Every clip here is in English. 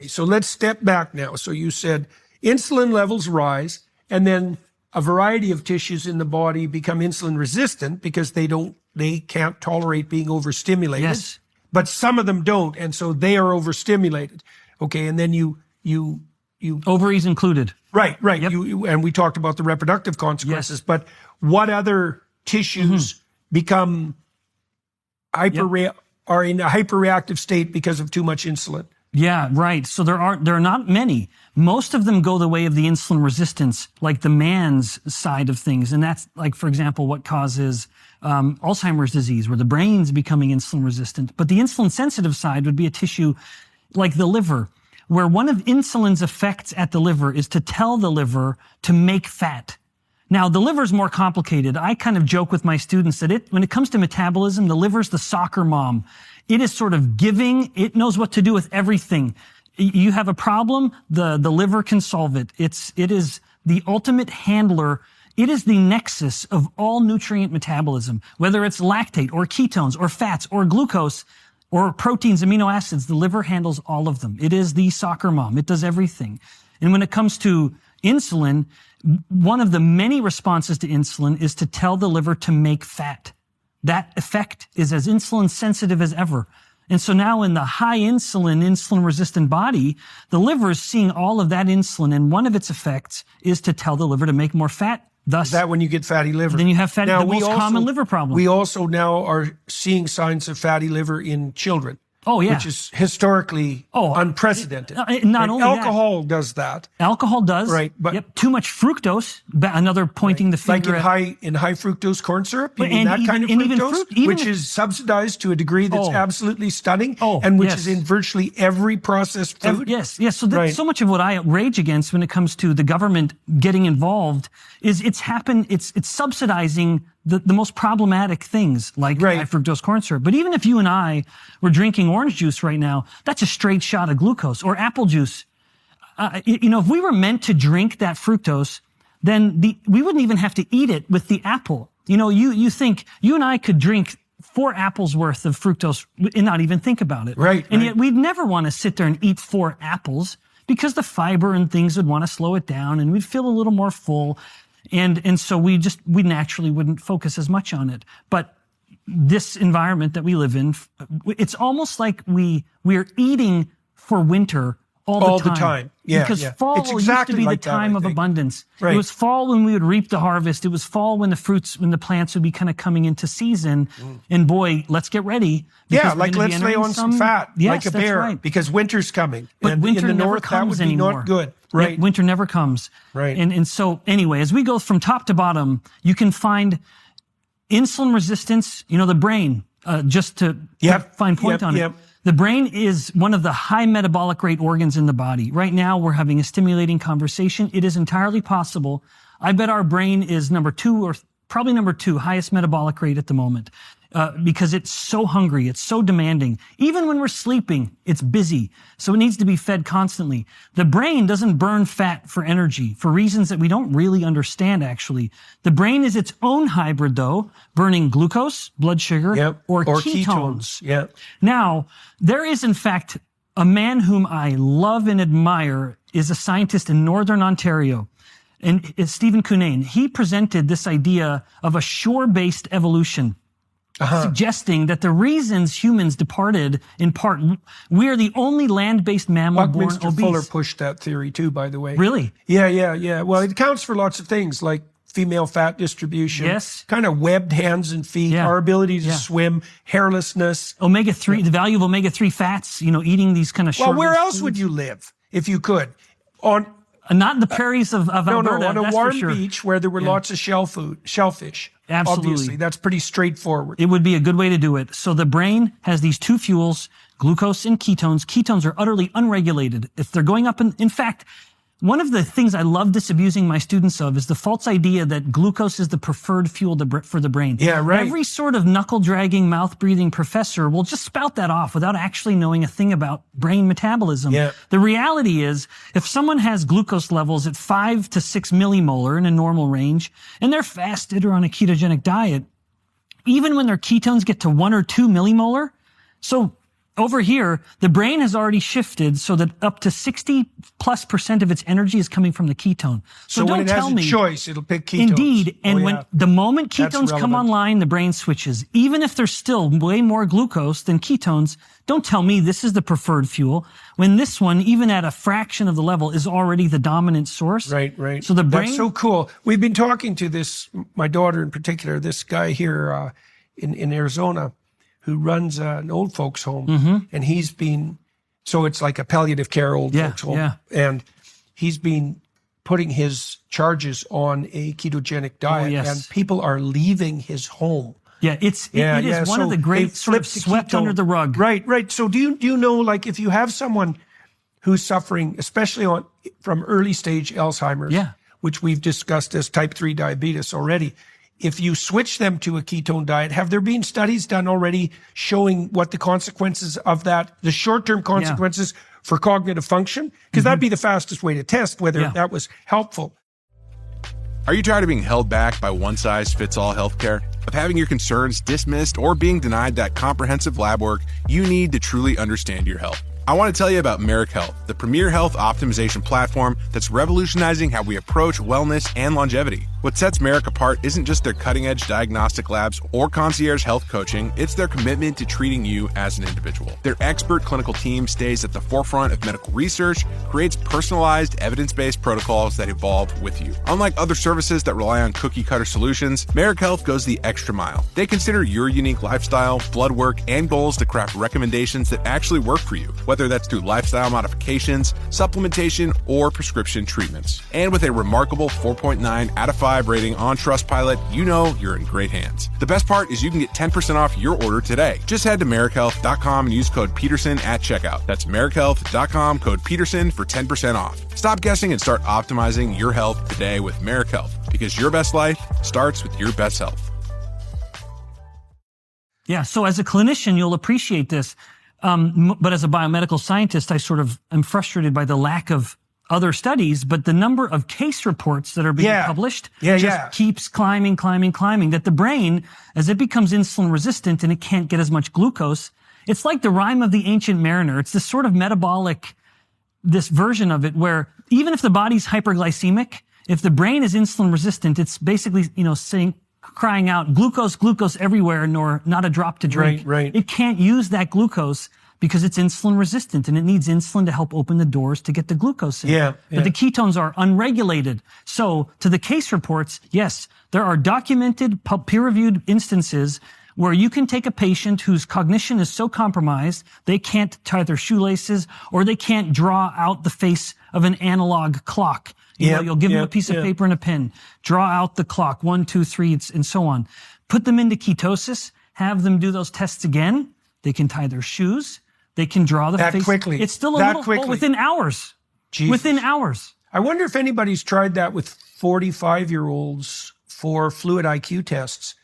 So let's step back now. So you said insulin levels rise, and then a variety of tissues in the body become insulin resistant because they can't tolerate being overstimulated. Yes. But some of them don't, and so they are overstimulated. Okay, and then you ovaries included. Right. Yep. And we talked about the reproductive consequences. Yes. But what other tissues become are in a hyperreactive state because of too much insulin? Yeah, right. So there are not many. Most of them go the way of the insulin resistance, like the man's side of things. And that's like, for example, what causes Alzheimer's disease, where the brain's becoming insulin resistant. But the insulin sensitive side would be a tissue like the liver, where one of insulin's effects at the liver is to tell the liver to make fat. Now, the liver's more complicated. I kind of joke with my students that when it comes to metabolism, the liver's the soccer mom. It is sort of giving. It knows what to do with everything. You have a problem, the liver can solve it. It is the ultimate handler. It is the nexus of all nutrient metabolism, whether it's lactate or ketones or fats or glucose or proteins, amino acids. The liver handles all of them. It is the soccer mom. It does everything. And when it comes to insulin, one of the many responses to insulin is to tell the liver to make fat. That effect is as insulin sensitive as ever. And so now in the high insulin resistant body, the liver is seeing all of that insulin, and one of its effects is to tell the liver to make more fat. Thus, is that when you get fatty liver? Then you have fatty, the most common liver problem. We also now are seeing signs of fatty liver in children. Oh, yeah. Which is historically unprecedented. Not only alcohol does that. Alcohol does. Right. But too much fructose, another pointing the finger. Like in high fructose corn syrup, you mean that kind of fructose, which is subsidized to a degree that's absolutely stunning, and which is in virtually every processed food. Yes. So so much of what I rage against when it comes to the government getting involved is it's subsidizing the most problematic things like high fructose corn syrup. But even if you and I were drinking orange juice right now, that's a straight shot of glucose, or apple juice. If we were meant to drink that fructose, then we wouldn't even have to eat it with the apple. You think you and I could drink 4 apples worth of fructose and not even think about it. Right. And yet we'd never want to sit there and eat 4 apples because the fiber and things would want to slow it down and we'd feel a little more full. And so we naturally wouldn't focus as much on it. But this environment that we live in, it's almost like we're eating for winter all the time. Yeah. Because fall used to be the time of abundance. Right. It was fall when we would reap the harvest. It was fall when the plants would be kind of coming into season. And boy, let's get ready. Let's lay on some fat like a bear because winter's coming. But winter in the never north, comes that would be anymore. not good. Right. Yeah, winter never comes. Right. And so anyway, as we go from top to bottom, you can find insulin resistance, the brain, just to fine point on it. The brain is one of the high metabolic rate organs in the body. Right now, we're having a stimulating conversation. It is entirely possible. I bet our brain is number 2 or probably number 2 highest metabolic rate at the moment. Because it's so hungry, it's so demanding. Even when we're sleeping, it's busy. So it needs to be fed constantly. The brain doesn't burn fat for energy for reasons that we don't really understand, actually. The brain is its own hybrid, though, burning glucose, blood sugar, or ketones. Yeah. Now, there is, in fact, a man whom I love and admire is a scientist in Northern Ontario. And it's Stephen Cunnane. He presented this idea of a shore-based evolution. Suggesting that the reasons humans departed, in part, we are the only land-based mammal born obese. Buckminster Fuller pushed that theory too, by the way. Really? Yeah. Well, it accounts for lots of things like female fat distribution, kind of webbed hands and feet, our ability to swim, hairlessness. Omega-3, the value of omega-3 fats, eating these kind of short. Well, where else would you live if you could? Not in the prairies of Alberta. No, on a warm beach where there were lots of shellfish. Absolutely. Obviously, that's pretty straightforward. It would be a good way to do it. So the brain has these 2 fuels, glucose and ketones. Ketones are utterly unregulated. If they're going up in fact, one of the things I love disabusing my students of is the false idea that glucose is the preferred fuel for the brain. Yeah, right. Every sort of knuckle-dragging, mouth-breathing professor will just spout that off without actually knowing a thing about brain metabolism. Yeah. The reality is, if someone has glucose levels at 5 to 6 millimolar in a normal range, and they're fasted or on a ketogenic diet, even when their ketones get to 1 or 2 millimolar, so over here, the brain has already shifted so that up to 60+% of its energy is coming from the ketone. So don't when it tell has a me, choice, it'll pick ketones. Indeed. And when the moment That's ketones come relevant. online, the brain switches. Even if there's still way more glucose than ketones, don't tell me this is the preferred fuel. When this one, even at a fraction of the level, is already the dominant source. Right. So the brain. That's so cool. We've been talking to this, my daughter in particular, this guy here in Arizona, who runs an old folks home, and he's been, so it's like a palliative care old folks home, and he's been putting his charges on a ketogenic diet, and people are leaving his home. Yeah, it is one of the great sort of swept under the rug. Right. So do you know, like, if you have someone who's suffering, especially from early stage Alzheimer's, which we've discussed as type 3 diabetes already, if you switch them to a ketone diet, have there been studies done already showing what the consequences of that, the short-term consequences for cognitive function? Because that'd be the fastest way to test whether that was helpful. Are you tired of being held back by one-size-fits-all healthcare? Of having your concerns dismissed or being denied that comprehensive lab work you need to truly understand your health? I want to tell you about Merrick Health, the premier health optimization platform that's revolutionizing how we approach wellness and longevity. What sets Merrick apart isn't just their cutting-edge diagnostic labs or concierge health coaching, it's their commitment to treating you as an individual. Their expert clinical team stays at the forefront of medical research, creates personalized, evidence-based protocols that evolve with you. Unlike other services that rely on cookie-cutter solutions, Merrick Health goes the extra mile. They consider your unique lifestyle, blood work, and goals to craft recommendations that actually work for you, whether that's through lifestyle modifications, supplementation, or prescription treatments. And with a remarkable 4.9 out of 5 rating on Trustpilot, you know you're in great hands. The best part is you can get 10% off your order today. Just head to merrickhealth.com and use code Peterson at checkout. That's merrickhealth.com, code Peterson for 10% off. Stop guessing and start optimizing your health today with Merrick Health, because your best life starts with your best health. Yeah, so as a clinician, you'll appreciate this. But as a biomedical scientist, I sort of am frustrated by the lack of other studies, but the number of case reports that are being published just keeps climbing, that the brain, as it becomes insulin resistant and it can't get as much glucose, it's like the rhyme of the ancient mariner. It's this sort of metabolic, this version of it where even if the body's hyperglycemic, if the brain is insulin resistant, it's basically, saying, crying out, glucose everywhere, nor not a drop to drink. Right. It can't use that glucose because it's insulin resistant and it needs insulin to help open the doors to get the glucose in. But the ketones are unregulated. So to the case reports, yes, there are documented peer-reviewed instances where you can take a patient whose cognition is so compromised, they can't tie their shoelaces or they can't draw out the face of an analog clock. You'll give them a piece of paper and a pen, draw out the clock, 1, 2, 3, and so on. Put them into ketosis, have them do those tests again. They can tie their shoes. They can draw the face. That quickly. It's still within hours. Jesus. Within hours. I wonder if anybody's tried that with 45-year-olds for fluid IQ tests,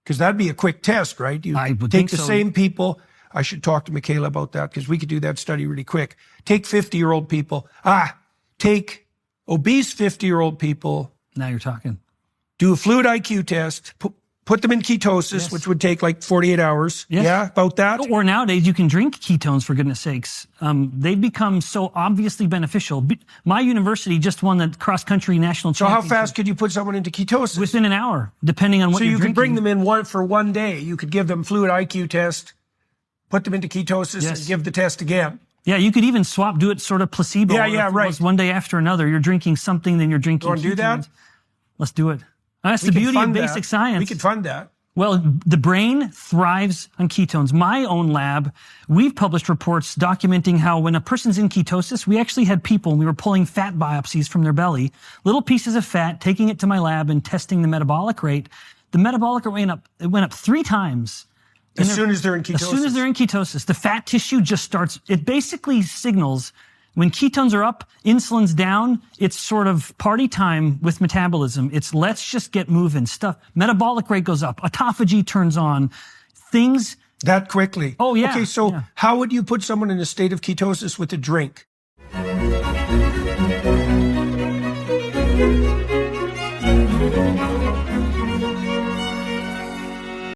because that'd be a quick test, right? You I would take think the so. same people. I should talk to Michaela about that because we could do that study really quick. Take 50-year-old people. Take obese 50-year-old people. Now you're talking. Do a fluid IQ test. Put them in ketosis, which would take like 48 hours. Yes. Yeah, about that. Or nowadays you can drink ketones, for goodness sakes. They've become so obviously beneficial. My university just won the cross-country national So how championship. fast could you put someone into ketosis? Within an hour, depending on what So you're you drinking. could bring them in for one day. You could give them fluid IQ test, put them into ketosis, and give the test again. Yeah, you could even do it sort of placebo. Yeah, right. One day after another, you're drinking something, then you're drinking You want to do that? Let's do it. That's the beauty of basic science. We could fund that. Well, the brain thrives on ketones. My own lab, we've published reports documenting how when a person's in ketosis, we actually had people, and we were pulling fat biopsies from their belly, little pieces of fat, taking it to my lab and testing the metabolic rate. The metabolic rate went up 3 times. As soon as they're in ketosis. As soon as they're in ketosis, the fat tissue just starts, it basically signals when ketones are up, insulin's down, it's sort of party time with metabolism. It's let's just get moving stuff. Metabolic rate goes up. Autophagy turns on. Things. That quickly. Oh, yeah. Okay, so how would you put someone in a state of ketosis with a drink?